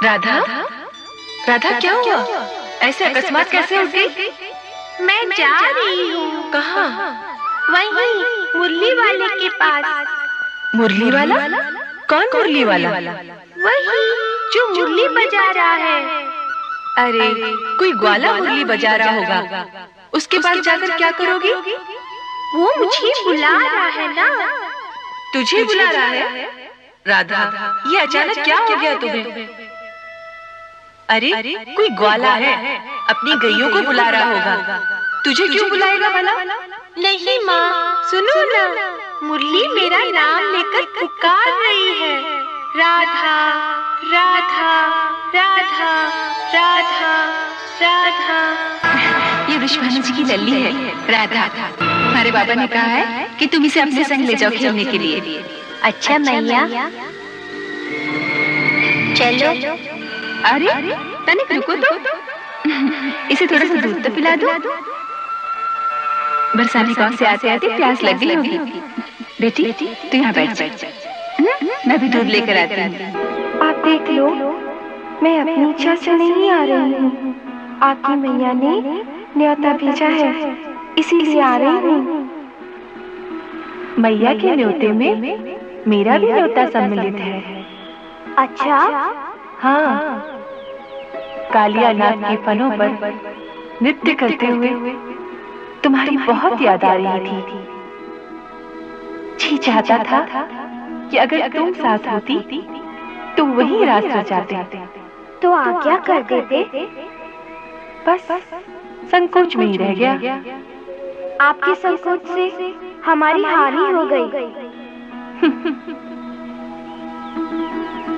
राधा, राधा क्या हुआ? ऐसे अकस्मात कैसे उठ गई? मैं जा रही हूँ। कहाँ? वहीं मुरली वाले के पास। मुरली वाला? कौन मुरली वाला? वही जो मुरली बजा रहा है। अरे, कोई ग्वाला मुरली बजा रहा होगा। उसके पास जाकर क्या करोगी? वो मुझे बुला रहा है ना। तुझे बुला रहा है? राधा, ये अचानक क्या हो गया तुम्हें? अरे, कोई ग्वाला है, अपनी गैयों को बुला रहा होगा। तुझे क्यों बुलाएगा भला? नहीं माँ, सुनो ना, मुरली मेरा नाम लेकर पुकार रही है। राधा राधा राधा राधा राधा। ये विश्वानंद जी की लल्ली है, राधा। हमारे बाबा ने कहा है कि तुम इसे अपने संग ले जाओ खेलने के लिए। अच्छा मैया, चलो। अरे, तनिक रुको तो। इसे थोड़ा सा दूध तो पिला दो। बरसाने गांव से आते आते प्यास लग गई होगी। बेटी, तू यहाँ बैठ जा। मैं भी दूध लेकर आती हूँ। आप देख लो, मैं अपनी इच्छा से नहीं आ रही हूँ। आपकी मैया ने न्योता भेजा है, इसीलिए आ रही हूँ। मैया के न्योते में मेरा भी न्योता सम्मिलित है। अच्छा? हाँ, कालिया नाग के फनों पर नृत्य करते हुए तुम्हारी बहुत याद आ रही थी। जी चाहता था कि अगर तुम साथ होती तो वही रास्ता जाते। तो आज्ञा कर देते। बस संकोच में ही रह गया। आपके संकोच से हमारी हानि हो गई।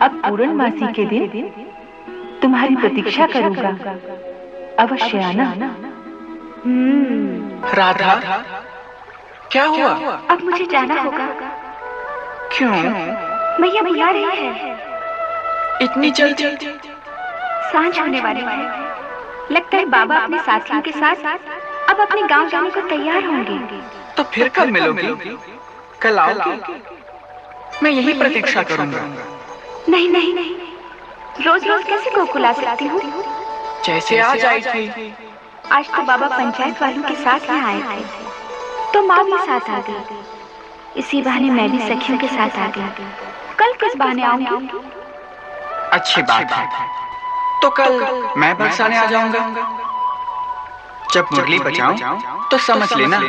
अब पूर्णमासी के दिन तुम्हारी प्रतीक्षा करूंगा, अवश्य आना। राधा, क्या हुआ? अब मुझे जाना होगा। क्यों? मैया बुला रही है। इतनी जल्दी? सांझ होने वाली है। लगता है बाबा अपने साथियों के साथ अब अपने गांव जाने को तैयार होंगे। तो फिर कब मिलोगी? कल आओगी? मैं यही प्रतीक्षा करूंगा। नहीं नहीं नहीं, रोज रोज कैसे गोकुल आ सकती हूँ? जैसे आज आई थी। आज तो बाबा पंचायत वालों के साथ ही आए थे, तो माँ भी साथ आ गई। इसी बहाने मैं भी सखियों के साथ आ गई। कल किस बहाने आऊंगी? अच्छी बात है। तो कल मैं बरसाने आ जाऊंगा। जब मुरली बजाऊं तो समझ लेना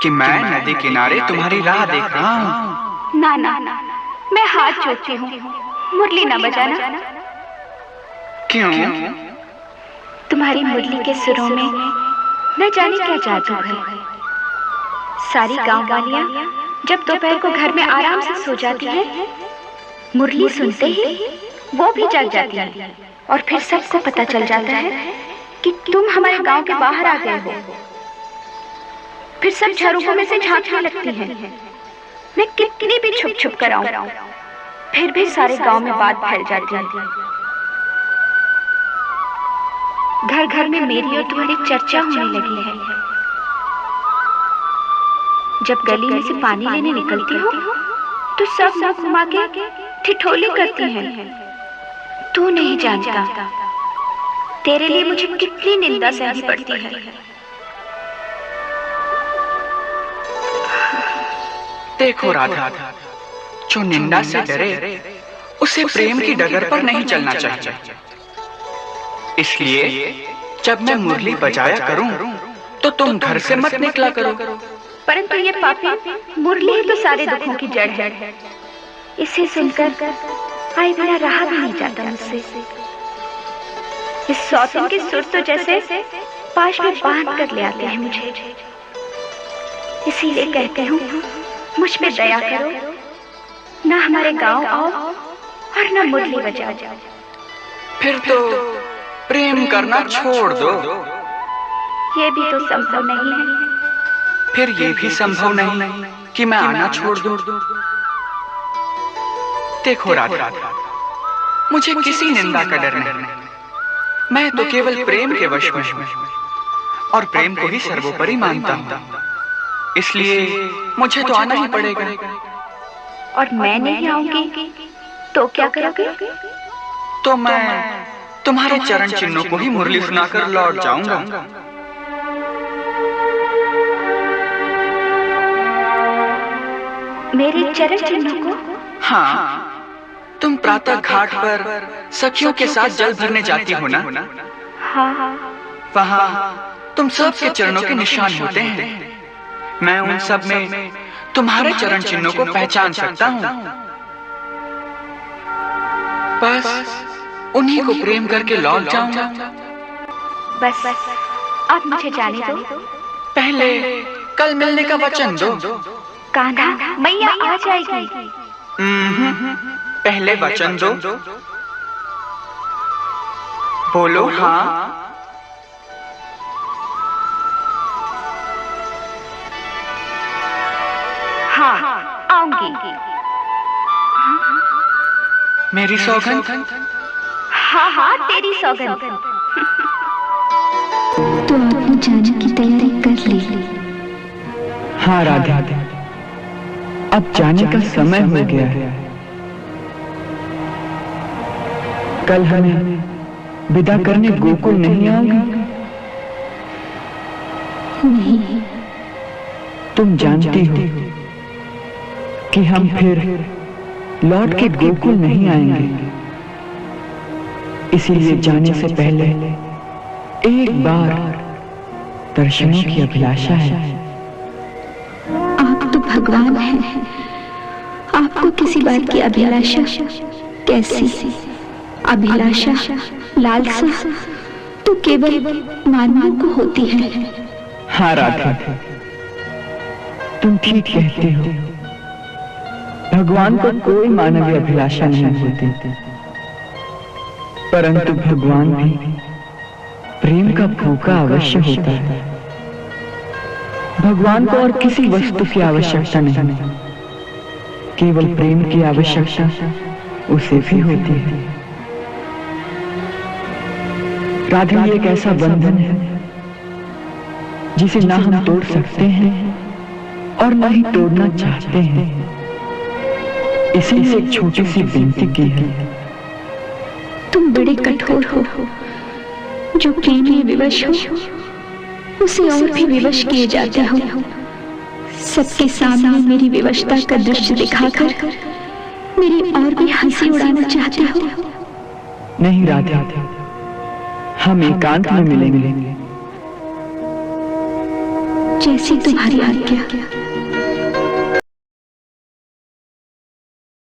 कि मैं नदी किनारे तुम्हारी राह देख रहा हूँ। ना ना ना, मैं हाथ जोड़ती हूँ, मुरली न बजाना। क्यों? तुम्हारी मुरली के सुरों में न जाने क्या जादू है। सारी गांव वालियां जब दोपहर को घर में आराम से सो जाती हैं, मुरली सुनते ही वो भी जाग जाती हैं और फिर सबको पता चल जाता है कि तुम हमारे गांव के बाहर आ गए हो। फिर सब झरोखों में से झांकने लगती हैं। मैं कितनी भी छुप छुप कर आऊं, फिर भी सारे गांव में बात फैल जाती है। घर घर में मेरी और तुम्हारी चर्चा होने लगी है। जब गली में से पानी लेने निकलती हो तो सब मुंह घुमा के ठिठोली करती हैं। तू नहीं जानता तेरे लिए मुझे कितनी निंदा सहनी पड़ती है। देखो राधा, जो निंदा से डरे उसे प्रेम की डगर पर नहीं चलना चाहिए। इसलिए जब मैं मुरली बजाया करूं तो तुम घर से मत निकला करो। परंतु ये पापी मुरली तो सारे दुखों की जड़ है। इसे सुनकर आए बिना रहा भी नहीं जाता मुझसे। इस सौतन के सुर तो जैसे पाश में बांध कर ले आते हैं मुझे। इसीलिए कहते हूँ, मुझ पे दया करो, ना हमारे गांव आओ और ना मुरली बजाओ। फिर तो प्रेम करना छोड़ दो। ये भी तो संभव नहीं है। फिर ये भी संभव नहीं कि मैं आना छोड़ दूं। देखो राधा, मुझे किसी निंदा का डर नहीं। मैं तो केवल प्रेम के वश में हूं और प्रेम को ही सर्वोपरि मानता हूं। इसलिए मुझे तो आना ही पड़ेगा। और मैं नहीं आऊंगी तो क्या करोगे? तो मैं तुम्हारे चरण चिन्हों को ही मुरली सुनाकर लौट जाऊंगा। मेरे चरण चिन्हों को? हाँ, तुम प्रातः घाट पर सखियों के साथ जल भरने जाती हो ना? हाँ। वहाँ तुम सब के चरणों के निशान होते हैं। मैं उन सब में तुम्हारे चरण चिन्हों को पहचान सकता हूँ। बस उन्हीं को प्रेम करके लौट जाऊंगा। बस आप मुझे जाने दो। पहले कल मिलने का वचन दो। कान्हा, मैया आ जाएगी। पहले वचन दो। बोलो हाँ। हाँ, आऊंगी। मेरी सौगंध? हाँ, तेरी सौगंध। तो आपने जाने की तैयारी कर ली? हाँ राधा, अब जाने का समय हो गया है। कल हमें विदा करने गोकुल नहीं आओगे? नहीं। तुम जानती हो कि हम फिर लौट के गोकुल नहीं आएंगे, इसीलिए जाने से पहले एक बार दर्शनों की अभिलाषा है। आप तो भगवान हैं, आपको किसी बात की अभिलाषा कैसी? अभिलाषा, लालसा तो केवल मानवों को होती है। हाँ राधा, तुम ठीक कहते हो। भगवान को कोई मानवीय अभिलाषा नहीं होती, परंतु भगवान भी प्रेम का भूखा अवश्य होता है। भगवान को और किसी वस्तु की आवश्यकता नहीं, केवल प्रेम की आवश्यकता उसे भी होती है। राधा, ये एक ऐसा बंधन है जिसे ना हम तोड़ सकते हैं और ना ही तोड़ना चाहते हैं। इसीलिए एक छोटी सी विनती की है। तुम बड़े कठोर हो, जो प्रेम में विवश हो उसे और भी विवश किए जाते हो। सबके सामने मेरी विवशता का दृश्य दिखाकर मेरी और भी हंसी उड़ाना चाहते हो। नहीं राधा, हम एकांत में मिलेंगे। जैसी तुम्हारी आज्ञा।